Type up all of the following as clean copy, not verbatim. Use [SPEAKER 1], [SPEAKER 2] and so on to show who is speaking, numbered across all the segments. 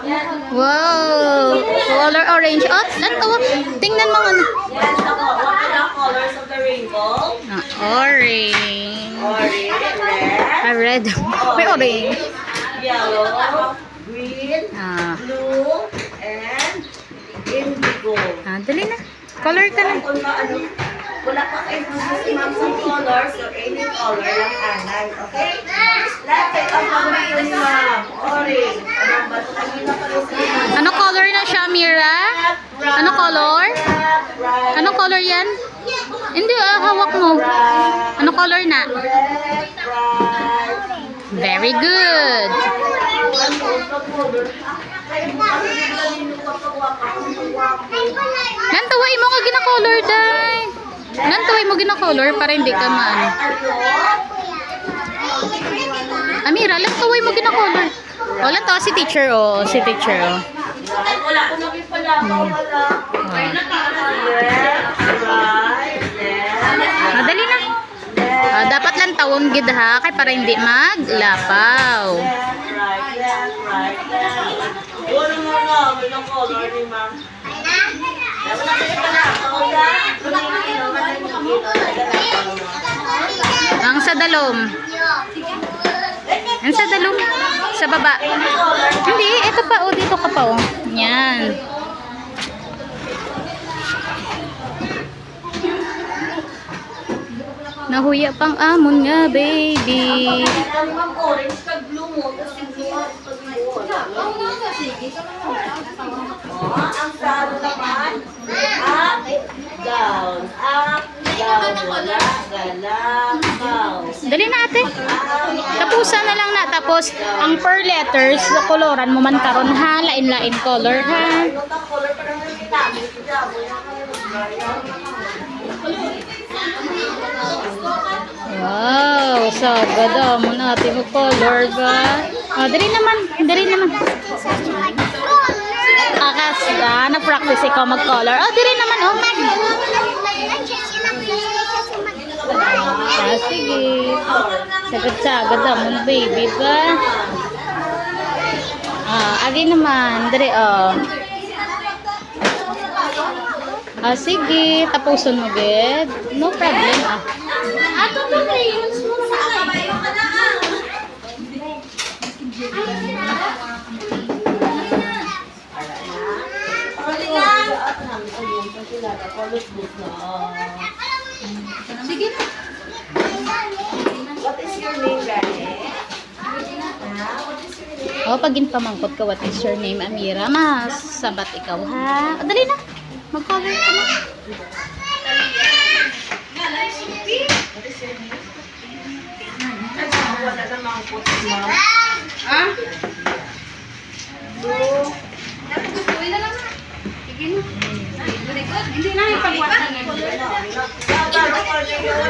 [SPEAKER 1] Wow! Color orange. Oh, ito. Tingnan mo ano.
[SPEAKER 2] Yes, what are the colors of the rainbow?
[SPEAKER 1] Orange.
[SPEAKER 2] Orange, red,
[SPEAKER 1] Red. May orange.
[SPEAKER 2] yellow, green,
[SPEAKER 1] Ah,
[SPEAKER 2] blue, and indigo.
[SPEAKER 1] dali na. Color ka na.
[SPEAKER 2] Kung ano, wala pa kayo si ma'am sa color, so any color lang anay, okay? Lahat ang paborito ni ma'am, orange. Anong ba ito? Kanina pa rin si ma'am.
[SPEAKER 1] Ano color na siya, Mira? Ano color?
[SPEAKER 2] Right,
[SPEAKER 1] Anong color yan? Hindi, hawak mo. Ano color na?
[SPEAKER 2] red, right.
[SPEAKER 1] Very good. Nantuway mo nga gina-color, day. Nantuway mo gina-color para hindi ka maano. Amira, lantuway mo gina-color. O, lantawa si teacher, o. Si teacher, o.
[SPEAKER 2] Wala ko na pala. Wala.
[SPEAKER 1] Madali na. Dapat lang tawon gid ha, kay para hindi maglapaw.
[SPEAKER 2] Wala mo na, may ng color ni ma'am.
[SPEAKER 1] Ang sa dalom. Ang sa dalom. Sa baba. Hindi, ito pa, o. Dito ka pa, o. Yan. Nahuya pang amon nga, baby.
[SPEAKER 2] Ma'am, orange kag blue mo, tapos yung blue kag blue. Ang sado naman, up, down, wala, galak, down.
[SPEAKER 1] Dali na, ate. Tapusan na lang na. Tapos, ang per letters, koloran mo man karon ha. Lain-lain color, ha.
[SPEAKER 2] Notang color pa naman yung gamit.
[SPEAKER 1] Wow, sagad mo natin mo color ba? Dali naman, dali naman. Akas, na-practice ikaw mag-color. Dali naman, oh. Sige. Sagad-sagad mo na, baby ba? Agi naman, dali, oh. Sige, tapuson mo, gid. No problem,
[SPEAKER 2] Ato to crayons mo sa kabayo ka na ha.
[SPEAKER 1] Sige.
[SPEAKER 2] What is your name, Gani?
[SPEAKER 1] Pagin pamangkot ka, what is your name, Amira? Mas sabat ikaw, ha? Dali na. Mag-color ka na.
[SPEAKER 2] Wala namang puti, ma'am.
[SPEAKER 1] Hindi na ipagwatan na.
[SPEAKER 2] What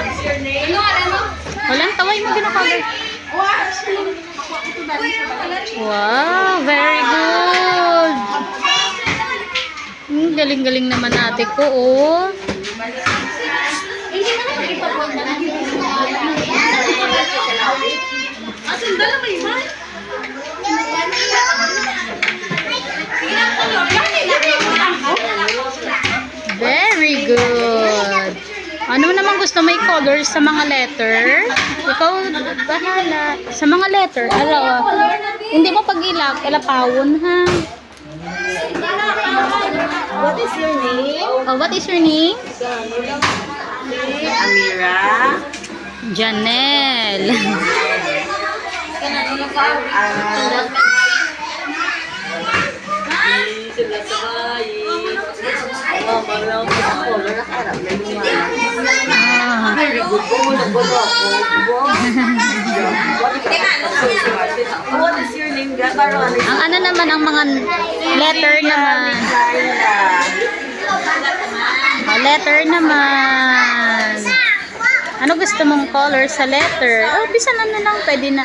[SPEAKER 2] is your name?
[SPEAKER 1] Walang taway mo gina-color. Wow, very good. Galing-galing naman ate ko, oh. Very good. Ano naman gusto may colors sa mga letter? Ikaw, bahala. Sa mga letter. Hindi mo pag-ilap, ilapawon, ha?
[SPEAKER 2] What is your name?
[SPEAKER 1] What is your name?
[SPEAKER 2] Amira.
[SPEAKER 1] Janelle.
[SPEAKER 2] Very good. What is your name, Gabaroni?
[SPEAKER 1] Ang ano naman, ang mga letter naman. Letter naman. Ano gusto mong color sa letter? Bisan ano lang, pwede na.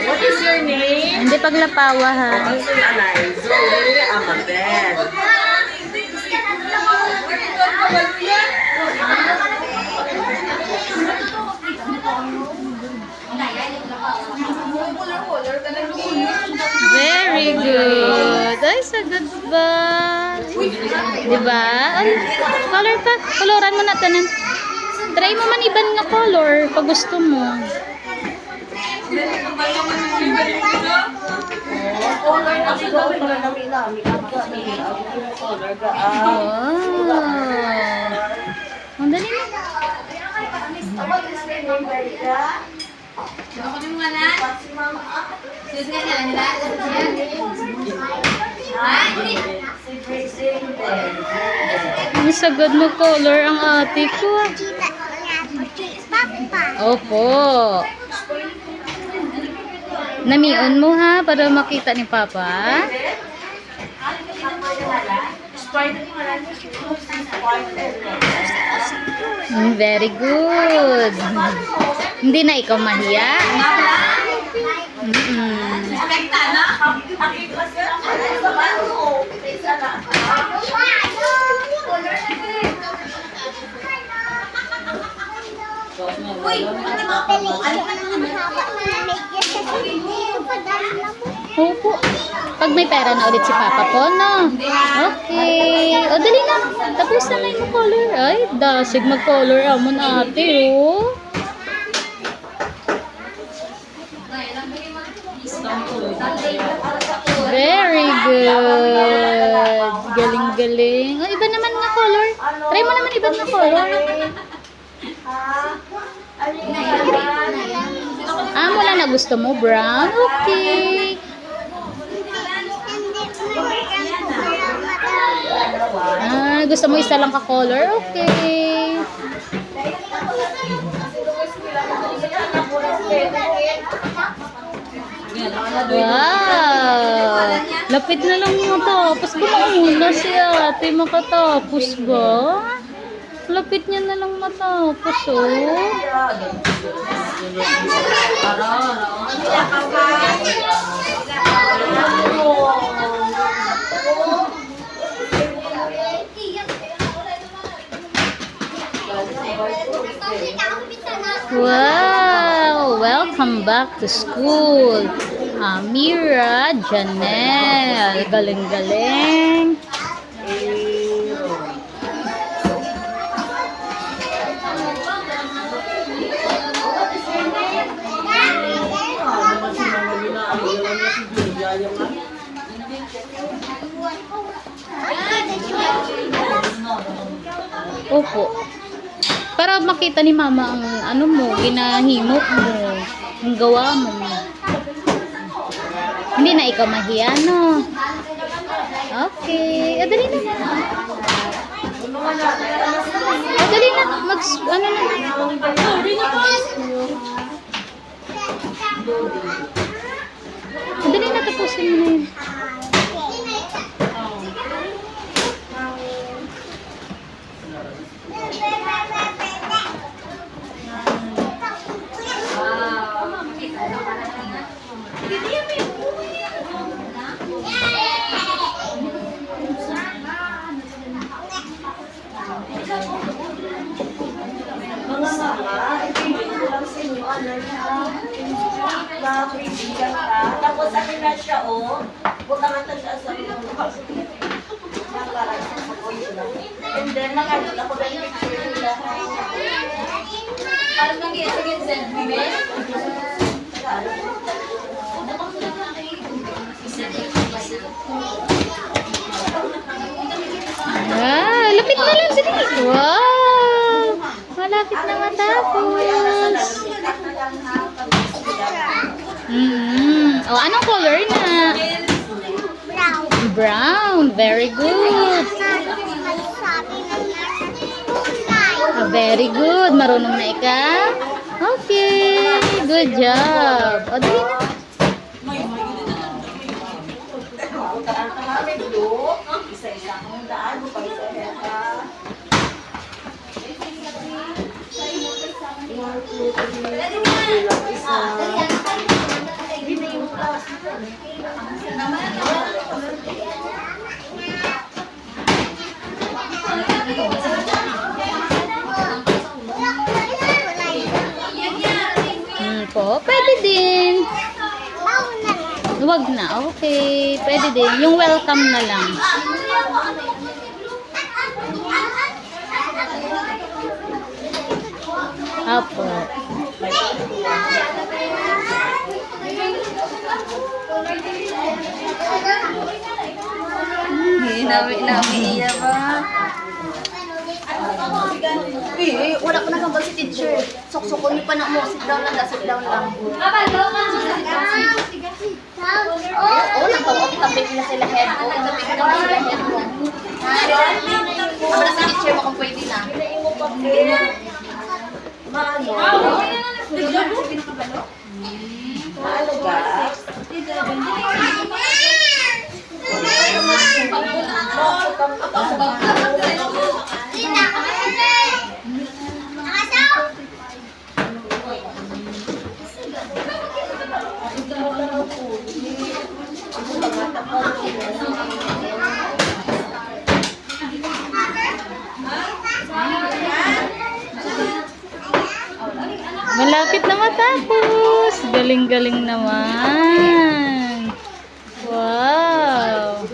[SPEAKER 2] What is your name?
[SPEAKER 1] Hindi paglapawa, ha?
[SPEAKER 2] Ano yung anay? Zoe Amabel.
[SPEAKER 1] Ay, sagad ba? Diba? Ay, color pa. Coloran mo na tanan. Try mo man iban nga color pag gusto mo.
[SPEAKER 2] Color na si Go. Color na minami. Color ka.
[SPEAKER 1] Wow. Ang dali na.
[SPEAKER 2] About this way, ka?
[SPEAKER 3] Ako din mga na. Sus nga nila nila.
[SPEAKER 2] Si Tracing din.
[SPEAKER 1] Ang sagad mo color ang ate ko. Opo. Namion mo ha para makita ni Papa. Very good. Hindi na ikaw mahiya. Opo. Pag may pera na ulit si Papa po, no? Okay. O, dali na. Tapos na yung color. Ay, dasig mag-color amon ate, oh. Very good. Galing-galing. Oh, iba naman nga color. Try mo naman iba nga color. Ah, wala na gusto mo, brown? Okay. Ah, gusto mo isa lang ka-color? Okay. Wow! Lapit na lang matapos. Bumauna si ate makatapos ba? Lapit niya na lang matapos, oh. Wow! Welcome back to school. Amira, Janelle. Galing-galing. Opo. Para makita ni Mama ang ano mo, ginahimok mo, ang gawa mo. Hindi na ikaw mahiya, no? Okay. Dali na. Dali na. Ano na. Dali na, tapusin mo na yun.
[SPEAKER 2] Mga mama, ibigay ko lang sa inyo, ano na kaibigan ka. Tapos ano na siya, oh. Butangan na siya sa iyo. Para sa voice lang. And then, nakagod ako na yung picture nila.
[SPEAKER 3] Parang nang send me.
[SPEAKER 1] Ah, lapit na lang dali. Wow! Malapit na matapos. Oh, anong color na? Brown. Very good. Very good. Marunong na ikaw? Okay. Good job. O, dali na.
[SPEAKER 2] Butangan ka namin, do. Isa-isa akong daan. Bupag-isa ka.
[SPEAKER 1] Po, pwede din. Huwag na. Okay. Pwede din. Yung welcome na lang. Apo.
[SPEAKER 3] Nami-iya ba?
[SPEAKER 2] Wala ko nagambal si teacher. Sok-sokon niyo pa na mo. Sit down lang. Sit down lang. Oo, nagbawa kita pick na sila head ko. Nagpick na sila head ko. Abala si teacher mo kung pwede na. Maano? Maano ba?
[SPEAKER 1] Malapit na matapos. Galing-galing naman. Wow.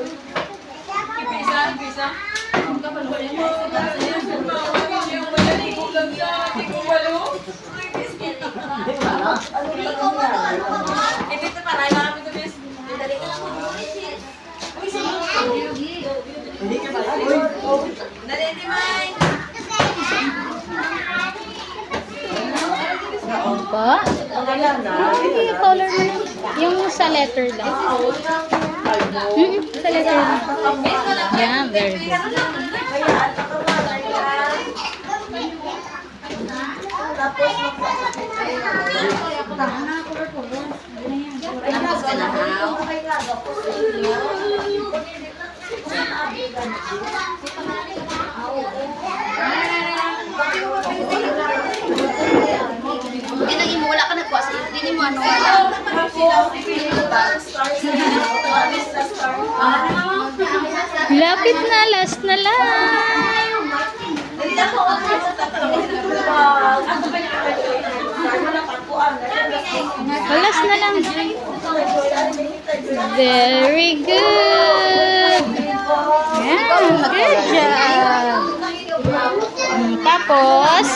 [SPEAKER 1] Pa? Hindi, color mo lang. Yung sa letter lang. Sa letter lang. Yeah, very good.
[SPEAKER 2] Hindi nang imo, wala ka nagkuha sa hindi mo ano wala.
[SPEAKER 1] Lapit na, last na lang. Last na lang. Very good. Yeah, good job. Tapos,